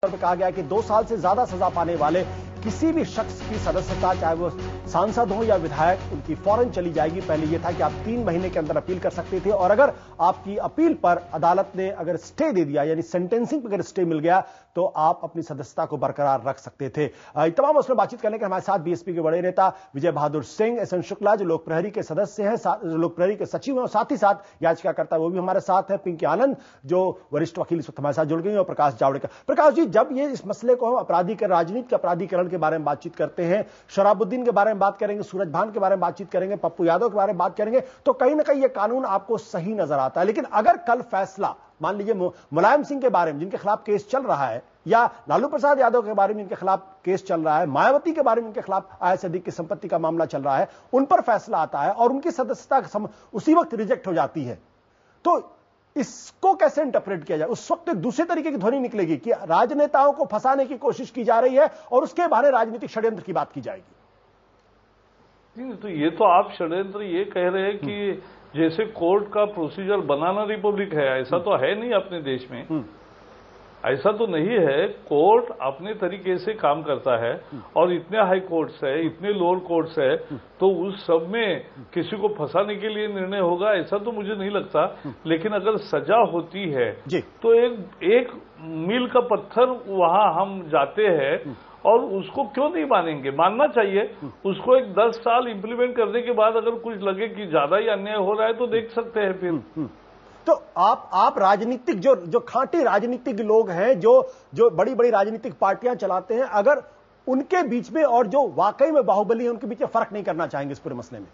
में कहा गया है कि 2 साल से ज्यादा सजा पाने वाले किसी भी शख्स की सदस्यता, चाहे वो सांसद हो या विधायक, उनकी फौरन चली जाएगी। पहले यह था कि आप 3 महीने के अंदर अपील कर सकते थे, और अगर आपकी अपील पर अदालत ने अगर स्टे दे दिया, यानी सेंटेंसिंग पर अगर स्टे मिल गया, तो आप अपनी सदस्यता को बरकरार रख सकते थे। तमाम मसलों बातचीत करने के हमारे साथ बीएसपी के बड़े नेता विजय बहादुर सिंह, एस एन शुक्ला जो लोक प्रहरी के सदस्य हैं, लोक प्रहरी के सचिव हैं, और साथ ही साथ याचिकाकर्ता वो भी हमारे साथ है, पिंकी आनंद जो वरिष्ठ वकील इस वक्त हमारे साथ जुड़ गई, और प्रकाश जावड़ेकर। प्रकाश जी, जब ये इस मसले को हम अपराधीकरण, राजनीति के अपराधीकरण के बारे में बातचीत करते हैं, शराबुद्दीन के बारे में बात करेंगे, सूरज भान के बारे में बातचीत करेंगे, पप्पू यादव के बारे में बात करेंगे, तो कहीं ना कहीं ये कानून आपको सही नजर आता है। लेकिन अगर कल फैसला, मान लीजिए मुलायम सिंह के बारे में जिनके खिलाफ केस चल रहा है, या लालू प्रसाद यादव के बारे में जिनके खिलाफ केस चल रहा है, मायावती के बारे में जिनके खिलाफ आय से अधिक की संपत्ति का मामला चल रहा है, उन पर फैसला आता है और उनकी सदस्यता उसी वक्त रिजेक्ट हो जाती है, तो इसको कैसे इंटरप्रेट किया जाए? उस वक्त एक दूसरे तरीके की ध्वनि निकलेगी कि राजनेताओं को फंसाने की कोशिश की जा रही है और उसके बहाने राजनीतिक षड्यंत्र की बात की जाएगी। नहीं, तो ये तो आप षड्यंत्र ये कह रहे हैं कि जैसे कोर्ट का प्रोसीजर बनाना रिपब्लिक है, ऐसा तो है नहीं अपने देश में। ऐसा तो नहीं है। कोर्ट अपने तरीके से काम करता है, और इतने हाई कोर्ट्स है, इतने लोअर कोर्ट्स है, तो उस सब में किसी को फंसाने के लिए निर्णय होगा ऐसा तो मुझे नहीं लगता। लेकिन अगर सजा होती है तो एक मील का पत्थर वहां हम जाते हैं, और उसको क्यों नहीं मानेंगे? मानना चाहिए। उसको एक 10 साल इंप्लीमेंट करने के बाद अगर कुछ लगे कि ज्यादा ही अन्याय हो रहा है तो देख सकते हैं फिर। तो आप राजनीतिक जो खांटी राजनीतिक लोग हैं, जो बड़ी बड़ी राजनीतिक पार्टियां चलाते हैं, अगर उनके बीच में और जो वाकई में बाहुबली है उनके बीच में फर्क नहीं करना चाहेंगे इस पूरे मसले में?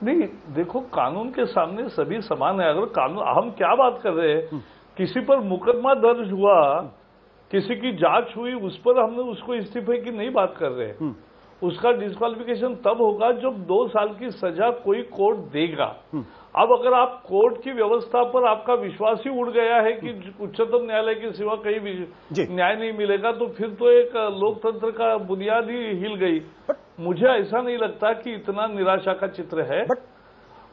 नहीं, देखो, कानून के सामने सभी समान है। अगर कानून, हम क्या बात कर रहे हैं, किसी पर मुकदमा दर्ज हुआ, किसी की जांच हुई, उस पर हमने उसको इस्तीफे की नहीं बात कर रहे हैं। उसका डिस्क्वालिफिकेशन तब होगा जब 2 साल की सजा कोई कोर्ट देगा। अब अगर आप कोर्ट की व्यवस्था पर आपका विश्वास ही उड़ गया है कि उच्चतम न्यायालय के सिवा कहीं भी न्याय नहीं मिलेगा, तो फिर तो एक लोकतंत्र का बुनियाद ही हिल गई। मुझे ऐसा नहीं लगता कि इतना निराशा का चित्र है।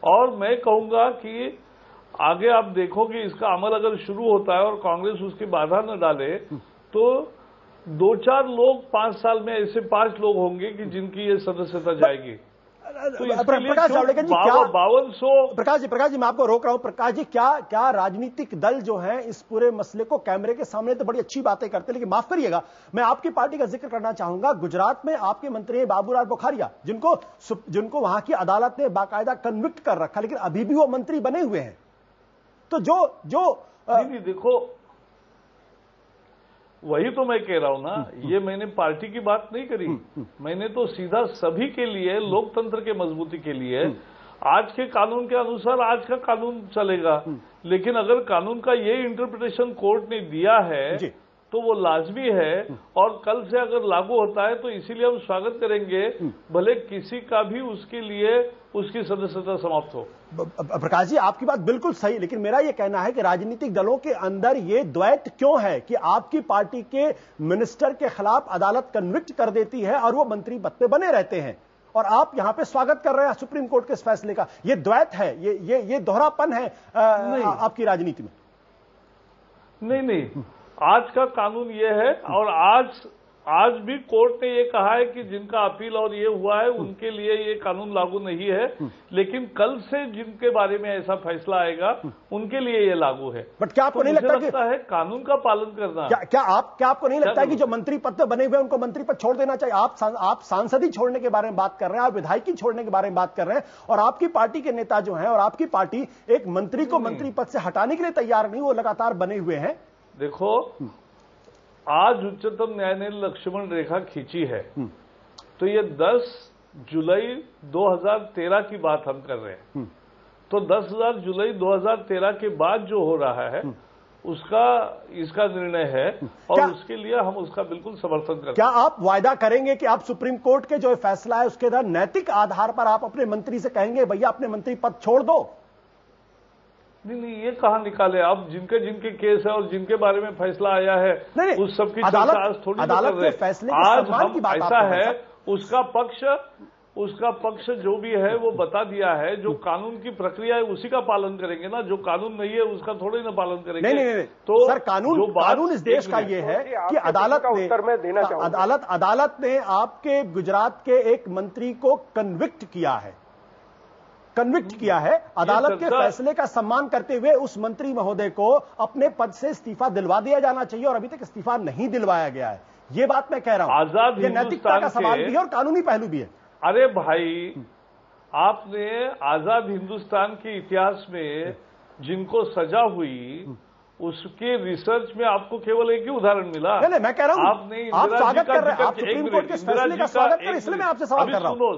और मैं कहूंगा कि आगे आप देखोगे इसका अमल अगर शुरू होता है और कांग्रेस उसकी बाधा न डाले, तो 2-4 लोग 5 साल में ऐसे 5 लोग होंगे कि जिनकी ये सदस्यता जाएगी। तो प्रकाश जावड़ेकर जी, क्या 5200 प्रकाश जी मैं आपको रोक रहा हूं। प्रकाश जी, क्या राजनीतिक दल जो है इस पूरे मसले को कैमरे के सामने तो बड़ी अच्छी बातें करते हैं, लेकिन माफ करिएगा, मैं आपकी पार्टी का जिक्र करना चाहूंगा। गुजरात में आपके मंत्री हैं बाबूलाल बुखारिया, जिनको वहां की अदालत ने बाकायदा कन्विक्ट कर रखा, लेकिन अभी भी वो मंत्री बने हुए हैं। तो नहीं, देखो, वही तो मैं कह रहा हूं ना, ये मैंने पार्टी की बात नहीं करी। मैंने तो सीधा सभी के लिए, लोकतंत्र के मजबूती के लिए, आज के कानून के अनुसार आज का कानून चलेगा। लेकिन अगर कानून का ये इंटरप्रिटेशन कोर्ट ने दिया है तो वो लाजमी है, और कल से अगर लागू होता है तो इसीलिए हम स्वागत करेंगे, भले किसी का भी उसके लिए उसकी सदस्यता समाप्त हो। प्रकाश जी, आपकी बात बिल्कुल सही, लेकिन मेरा यह कहना है कि राजनीतिक दलों के अंदर यह द्वैत क्यों है कि आपकी पार्टी के मिनिस्टर के खिलाफ अदालत कन्विक्ट कर देती है और वो मंत्री पद पे बने रहते हैं, और आप यहां पे स्वागत कर रहे हैं सुप्रीम कोर्ट के इस फैसले का? यह द्वैत है, ये दोहरापन है आपकी राजनीति में? नहीं, आज का कानून ये है, और आज भी कोर्ट ने ये कहा है कि जिनका अपील और ये हुआ है उनके लिए ये कानून लागू नहीं है। लेकिन कल से जिनके बारे में ऐसा फैसला आएगा उनके लिए ये लागू है। बट क्या आपको नहीं लगता है कानून का पालन करना? क्या आपको नहीं लगता है कि जो मंत्री पद पर बने हुए हैं उनको मंत्री पद छोड़ देना चाहिए? आप सांसद ही छोड़ने के बारे में बात कर रहे हैं, आप विधायकी छोड़ने के बारे में बात कर रहे हैं, और आपकी पार्टी के नेता जो हैं और आपकी पार्टी एक मंत्री को मंत्री पद से हटाने के लिए तैयार नहीं, वो लगातार बने हुए हैं। देखो, आज उच्चतम न्यायालय ने लक्ष्मण रेखा खींची है, तो ये 10 जुलाई 2013 की बात हम कर रहे हैं। तो 10 जुलाई 2013 के बाद जो हो रहा है इसका निर्णय है, और उसके लिए हम उसका बिल्कुल समर्थन करते हैं। क्या आप वायदा करेंगे कि आप सुप्रीम कोर्ट के जो फैसला है उसके आधार नैतिक आधार पर आप अपने मंत्री से कहेंगे भैया अपने मंत्री पद छोड़ दो? नहीं, ये कहां निकाले आप? जिनके केस है और जिनके बारे में फैसला आया है उस सब की अदालत आज थोड़ी अदालत के फैसले आज की बात ऐसा है, उसका पक्ष जो भी है वो बता दिया है। जो कानून की प्रक्रिया है उसी का पालन करेंगे ना, जो कानून नहीं है उसका थोड़ी ना पालन करेंगे। नहीं। तो सर कानून इस देश का ये है कि अदालत ने आपके गुजरात के एक मंत्री को कन्विक्ट किया है। अदालत के फैसले का सम्मान करते हुए उस मंत्री महोदय को अपने पद से इस्तीफा दिलवा दिया जाना चाहिए और अभी तक इस्तीफा नहीं दिलवाया गया है। ये बात मैं कह रहा हूं। आजाद ये नैतिकता का सवाल भी है और कानूनी पहलू भी है। अरे भाई, आपने आजाद हिंदुस्तान के इतिहास में जिनको सजा हुई उसके रिसर्च में आपको केवल एक ही उदाहरण मिला। नहीं, मैं कह रहा हूं आपने आप स्वागत कर रहे हैं, आप सुप्रीम कोर्ट के फैसले का स्वागत कर रहे हैं, इसलिए मैं आपसे सवाल कर रहा हूं।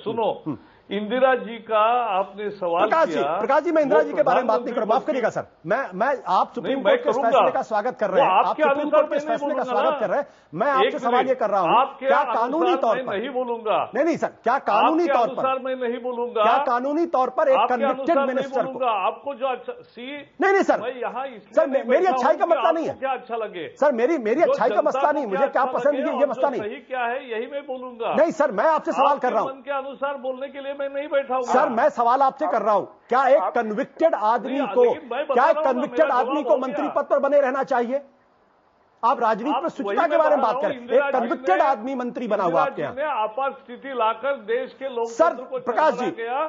सुनो इंदिरा जी का आपने सवाल किया। प्रकाश जी, मैं इंदिरा जी के बारे में बात नहीं करूं, माफ करिएगा सर। मैं आप सुप्रीम कोर्ट के फैसले का स्वागत कर रहे हैं, आप सुप्रीम कोर्ट के फैसले का स्वागत कर रहे हैं। मैं आपसे सवाल ये कर रहा हूं, क्या कानूनी तौर पर नहीं बोलूंगा। नहीं सर, क्या कानूनी तौर पर मैं नहीं बोलूंगा, क्या कानूनी तौर पर एक कन्विक्टेड मिनिस्टर को आपको जो अच्छा नहीं सर, मैं यहाँ सर मेरी अच्छाई का मसला नहीं है। क्या अच्छा लगे सर, मेरी अच्छाई का मसला नहीं, मुझे क्या पसंद है ये मसला नहीं। सही क्या है यही मैं बोलूंगा। नहीं सर, मैं आपसे सवाल कर रहा हूं, मन के अनुसार बोलने के लिए मैं नहीं बैठा हूं। सर मैं सवाल आपसे कर रहा हूं, क्या एक कन्विक्टेड आदमी को मंत्री पद पर बने रहना चाहिए? आप राजनीति में स्वच्छता के बारे में बात करें, एक कन्विक्टेड आदमी मंत्री बना हुआ आपके यहाँ। आपात स्थिति लाकर देश के लोकतंत्र को प्रकाश जी गया,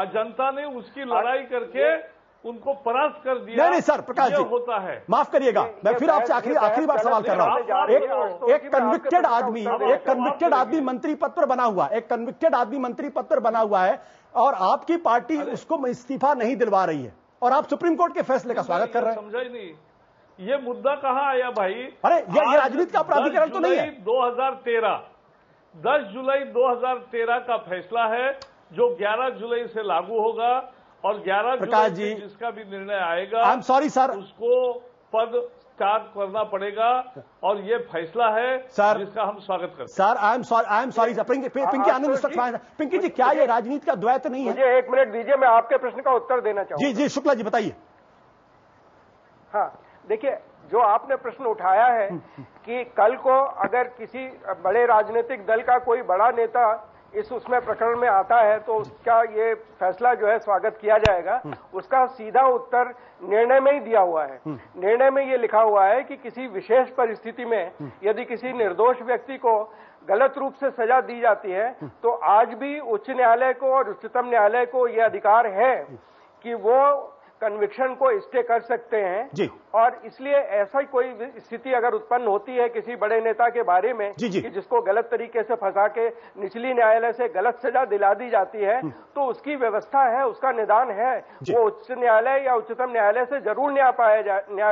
जनता ने उसकी लड़ाई करके उनको परास्त कर दिया। नहीं सर, प्रकाश जी होता है, माफ करिएगा, मैं फिर आपसे आखिरी बार सवाल कर रहा हूं। एक कन्विक्टेड आदमी मंत्री पद पर बना हुआ, एक कन्विक्टेड आदमी मंत्री पद पर बना हुआ है और आपकी पार्टी उसको इस्तीफा नहीं दिलवा रही है और आप सुप्रीम कोर्ट के फैसले का स्वागत कर रहे हैं। समझा ही नहीं, ये मुद्दा कहां आया भाई? अरे ये राजनीति का अपराधीकरण तो नहीं है। 10 जुलाई 2013 का फैसला है जो 11 जुलाई से लागू होगा और 11 जुलाई से जिसका भी निर्णय आएगा, आई एम सॉरी सर, उसको पद त्याग करना पड़ेगा और ये फैसला है सर जिसका हम स्वागत करते हैं। Sir I am sorry sir, Pinky Anand, Pinky ji क्या ये राजनीति का द्वैत नहीं है? मुझे 1 मिनट दीजिए, मैं आपके प्रश्न का उत्तर देना चाहूंगा। जी शुक्ला जी बताइए। हाँ, देखिए, जो आपने प्रश्न उठाया है कि कल को अगर किसी बड़े राजनीतिक दल का कोई बड़ा नेता उसमें प्रकरण में आता है तो उसका ये फैसला जो है स्वागत किया जाएगा, उसका सीधा उत्तर निर्णय में ही दिया हुआ है। निर्णय में ये लिखा हुआ है कि किसी विशेष परिस्थिति में यदि किसी निर्दोष व्यक्ति को गलत रूप से सजा दी जाती है तो आज भी उच्च न्यायालय को और उच्चतम न्यायालय को ये अधिकार है कि वो कन्विक्शन को स्टे कर सकते हैं जी। और इसलिए ऐसा ही कोई स्थिति अगर उत्पन्न होती है किसी बड़े नेता के बारे में जी। कि जिसको गलत तरीके से फंसा के निचली न्यायालय से गलत सजा दिला दी जाती है तो उसकी व्यवस्था है, उसका निदान है, वो उच्च न्यायालय या उच्चतम न्यायालय से जरूर न्याय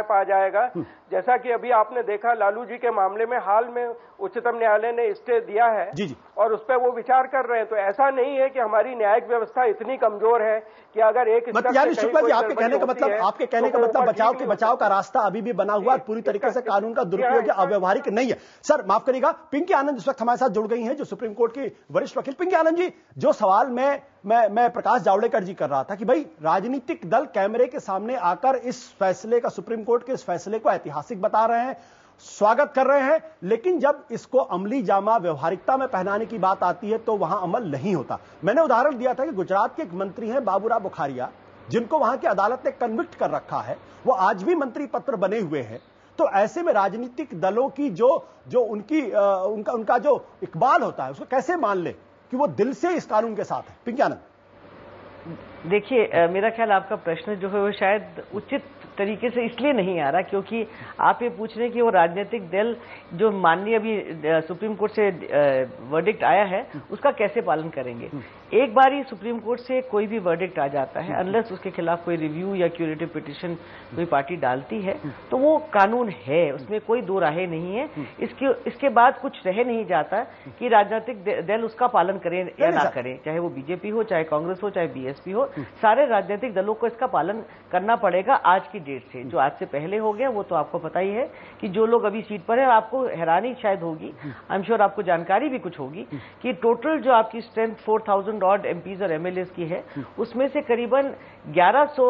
पाया जाएगा। जैसा कि अभी आपने देखा लालू जी के मामले में हाल में उच्चतम न्यायालय ने स्टे दिया है जी। और उस पर वो विचार कर रहे हैं। तो ऐसा नहीं है कि हमारी न्यायिक व्यवस्था इतनी कमजोर है कि अगर एक शुक्ला जी आपके कहने का मतलब बचाव का रास्ता अभी भी बना हुआ है, पूरी तरीके से कानून का दुरुपयोग या अव्यवहारिक नहीं है। सर माफ करिएगा, पिंकी आनंद इस वक्त हमारे साथ जुड़ गई हैं जो सुप्रीम कोर्ट की वरिष्ठ वकील। पिंकी आनंद जी, जो सवाल मैं प्रकाश जावड़ेकर जी कर रहा था कि भाई राजनीतिक दल कैमरे के सामने आकर इस फैसले का, सुप्रीम कोर्ट के इस फैसले को ऐतिहासिक बता रहे हैं, स्वागत कर रहे हैं, लेकिन जब इसको अमली जामा व्यवहारिकता में पहनाने की बात आती है तो वहां अमल नहीं होता। मैंने उदाहरण दिया था कि गुजरात के एक मंत्री हैं बाबूराव बुखारिया, जिनको वहां की अदालत ने कन्विक्ट कर रखा है, वो आज भी मंत्री पत्र बने हुए हैं। तो ऐसे में राजनीतिक दलों की जो उनका जो इकबाल होता है उसको कैसे मान ले कि वो दिल से इस कानून के साथ है? पिंकी आनंद, देखिए, मेरा ख्याल आपका प्रश्न जो है वो शायद उचित तरीके से इसलिए नहीं आ रहा क्योंकि आप ये पूछ रहे हैं कि वो राजनीतिक दल जो माननीय अभी सुप्रीम कोर्ट से वर्डिक्ट आया है उसका कैसे पालन करेंगे। एक बार ही सुप्रीम कोर्ट से कोई भी वर्डिक्ट आ जाता है, अनलेस उसके खिलाफ कोई रिव्यू या क्यूरेटिव पिटीशन कोई पार्टी डालती है तो वो कानून है, उसमें कोई दो राहें नहीं है। इसके बाद कुछ रह नहीं जाता कि राजनीतिक दल उसका पालन करें या ना करें, चाहे वो बीजेपी हो, चाहे कांग्रेस हो, चाहे बीएसपी हो, सारे राजनीतिक दलों को इसका पालन करना पड़ेगा आज की डेट से, जो आज से पहले हो गया वो तो आपको पता ही है कि जो लोग अभी सीट पर है, आपको हैरानी शायद होगी, आई एम श्योर आपको जानकारी भी कुछ होगी कि टोटल जो आपकी स्ट्रेंथ 4000 ऑड एमपीज और एमएलएस की है, उसमें से करीबन 1100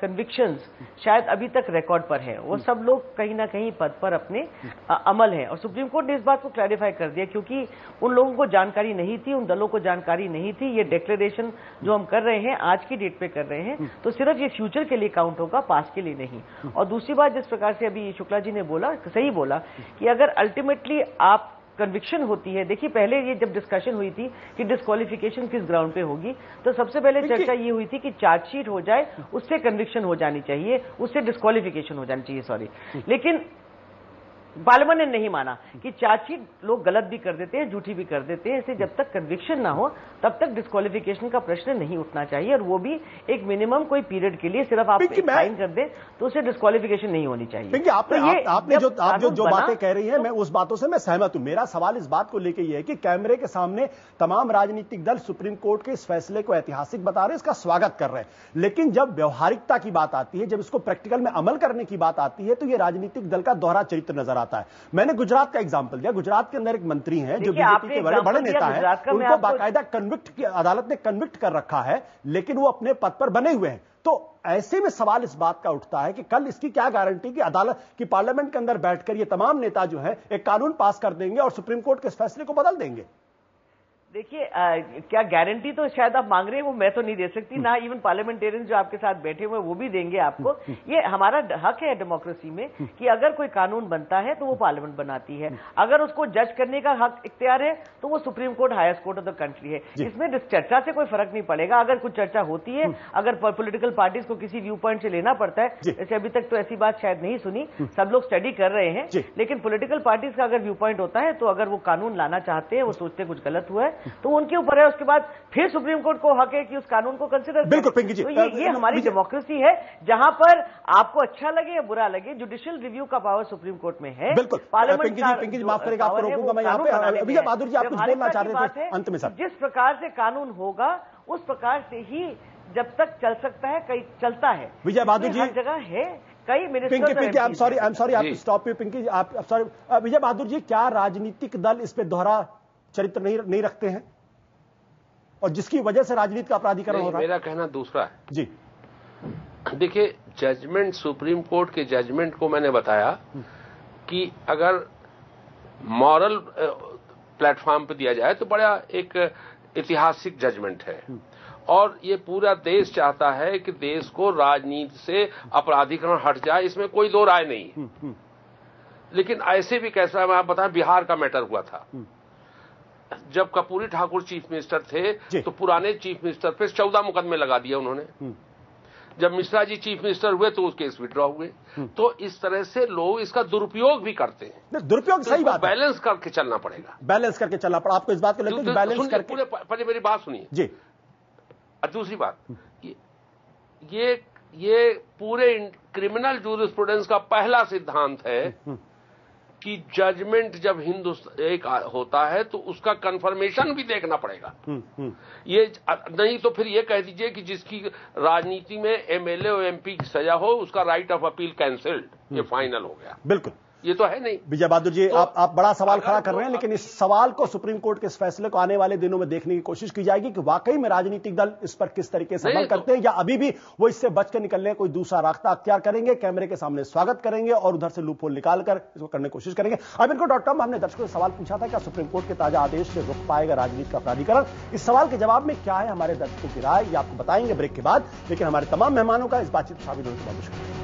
कन्विक्शंस शायद अभी तक रिकॉर्ड पर है। वो सब लोग कहीं ना कहीं पद पर अपने अमल हैं, और सुप्रीम कोर्ट ने इस बात को क्लैरिफाई कर दिया क्योंकि उन लोगों को जानकारी नहीं थी, उन दलों को जानकारी नहीं थी। ये डिक्लेरेशन जो हम कर रहे हैं, आज की डेट पे कर रहे हैं, तो सिर्फ ये फ्यूचर के लिए काउंट होगा, पास के लिए नहीं। और दूसरी बात, जिस प्रकार से अभी शुक्ला जी ने बोला, सही बोला कि अगर अल्टीमेटली आप कन्विक्शन होती है, देखिए पहले ये जब डिस्कशन हुई थी कि डिस्क्वालिफिकेशन किस ग्राउंड पे होगी, तो सबसे पहले चर्चा ये हुई थी कि चार्जशीट हो जाए, उससे कन्विक्शन हो जानी चाहिए, उससे डिस्क्वालिफिकेशन हो जानी चाहिए, सॉरी। लेकिन पार्लियामेंट ने नहीं माना कि चार्जशीट लोग गलत भी कर देते हैं, झूठी भी कर देते हैं, इसलिए जब तक कन्विक्शन ना हो तब तक डिस्क्वालिफिकेशन का प्रश्न नहीं उठना चाहिए, और वो भी एक मिनिमम कोई पीरियड के लिए। सिर्फ आप साइन कर दें तो उससे डिस्क्वालिफिकेशन नहीं होनी चाहिए। आपने जो बातें कह रही हैं, मैं उस बातों से मैं सहमत हूं। मेरा सवाल इस बात को लेकर यह है कि कैमरे के सामने तमाम राजनीतिक दल सुप्रीम कोर्ट के इस फैसले को ऐतिहासिक बता रहे हैं, इसका स्वागत कर रहे हैं, लेकिन जब व्यवहारिकता की बात आती है, जब इसको प्रैक्टिकल में अमल करने की बात आती है, तो यह राजनीतिक दल का दोहरा चरित्र नजर आता है। मैंने गुजरात का एग्जांपल दिया। गुजरात के अंदर एक मंत्री हैं जो बीजेपी के बड़े नेता हैं, उनको बाकायदा अदालत ने कन्विक्ट कर रखा है, लेकिन वो अपने पद पर बने हुए हैं। तो ऐसे में सवाल इस बात का उठता है कि कल इसकी क्या गारंटी कि अदालत की पार्लियामेंट के अंदर बैठकर ये तमाम नेता जो है एक कानून पास कर देंगे और सुप्रीम कोर्ट के इस फैसले को बदल देंगे। देखिए, क्या गारंटी तो शायद आप मांग रहे हैं, वो मैं तो नहीं दे सकती, ना इवन पार्लियामेंटेरियन जो आपके साथ बैठे हुए वो भी देंगे आपको। ये हमारा हक है डेमोक्रेसी में कि अगर कोई कानून बनता है तो वो पार्लियामेंट बनाती है, अगर उसको जज करने का हक इख्तियार है तो वो supreme court, highest court of the country है। इसमें चर्चा से कोई फर्क नहीं पड़ेगा। अगर कुछ चर्चा होती है, अगर पॉलिटिकल पार्टीज को किसी व्यू पॉइंट से लेना पड़ता है, जैसे अभी तक तो ऐसी बात शायद नहीं सुनी, सब लोग स्टडी कर रहे हैं, लेकिन पॉलिटिकल पार्टीज का अगर व्यू पॉइंट होता है तो अगर वो कानून लाना चाहते हैं, वो सोचते कुछ गलत हुआ है तो उनके ऊपर है, उसके बाद फिर सुप्रीम कोर्ट को हक है कि उस कानून को कंसिडर करें। बिल्कुल पिंकी जी, तो ये हमारी डेमोक्रेसी है, जहां पर आपको अच्छा लगे या बुरा लगे, जुडिशियल रिव्यू का पावर सुप्रीम कोर्ट में है। बिल्कुल पिंकी जी माफ करेगा, आपको रोकूंगा मैं यहाँ पे। विजय बहादुर जी, आप कुछ बोलना चाह रहे थे अंत में? सर, जिस प्रकार से कानून होगा उस प्रकार से ही जब तक चल सकता है, कई चलता है। विजय बहादुर जी, हर जगह है, कई minister. Pinky, I am sorry, आप स्टॉप यू पिंकी जी, आप सॉरी। विजय बहादुर जी, क्या राजनीतिक दल इस पे दोहरा चरित्र नहीं रखते हैं और जिसकी वजह से राजनीति का अपराधीकरण हो रहा है? मेरा कहना दूसरा है जी। देखिए, जजमेंट, सुप्रीम कोर्ट के जजमेंट को मैंने बताया कि अगर मॉरल प्लेटफॉर्म पे दिया जाए तो बड़ा एक ऐतिहासिक जजमेंट है, और ये पूरा देश चाहता है कि देश को राजनीति से अपराधीकरण हट जाए, इसमें कोई दो राय नहीं है। लेकिन ऐसे भी कैसा, मैं आप बताएं, बिहार का मैटर हुआ था। जब कर्पूरी ठाकुर चीफ मिनिस्टर थे तो पुराने चीफ मिनिस्टर पे 14 मुकदमे लगा दिए उन्होंने। जब मिश्रा जी चीफ मिनिस्टर हुए तो उसके केस विड्रॉ हुए। तो इस तरह से लोग इसका दुरुपयोग भी करते हैं। दुरुपयोग सही बात है, बैलेंस करके चलना पड़ेगा, बैलेंस करके चलना पड़ा। आपको इस बात को लेकर बैलेंस करके पहले मेरी बात सुनिए जी। दूसरी बात, ये पूरे क्रिमिनल जूरिस्प्रूडेंस का पहला सिद्धांत है कि जजमेंट जब एक होता है तो उसका कंफर्मेशन भी देखना पड़ेगा। ये नहीं तो फिर ये कह दीजिए कि जिसकी राजनीति में एमएलए और एमपी की सजा हो उसका राइट ऑफ अपील कैंसिल्ड, ये फाइनल हो गया। बिल्कुल, ये तो है नहीं। विजय बहादुर जी, तो आप बड़ा सवाल खड़ा कर रहे हैं, लेकिन इस सवाल को सुप्रीम कोर्ट के इस फैसले को आने वाले दिनों में देखने की कोशिश की जाएगी कि वाकई में राजनीतिक दल इस पर किस तरीके से अमल करते हैं, या अभी भी वो इससे बचकर निकलने कोई दूसरा रास्ता अख्तियार करेंगे, कैमरे के सामने स्वागत करेंगे और उधर से लूपहोल निकालकर इसको करने की कोशिश करेंगे। अब इनको.com हमने दर्शकों से सवाल पूछा था, क्या सुप्रीम कोर्ट के ताजा आदेश से रुक पाएगा राजनीति का अपराधीकरण? इस सवाल के जवाब में क्या है हमारे दर्शकों की राय, ये आपको बताएंगे ब्रेक के बाद। लेकिन हमारे तमाम मेहमानों का इस बातचीत में शामिल होने के बाद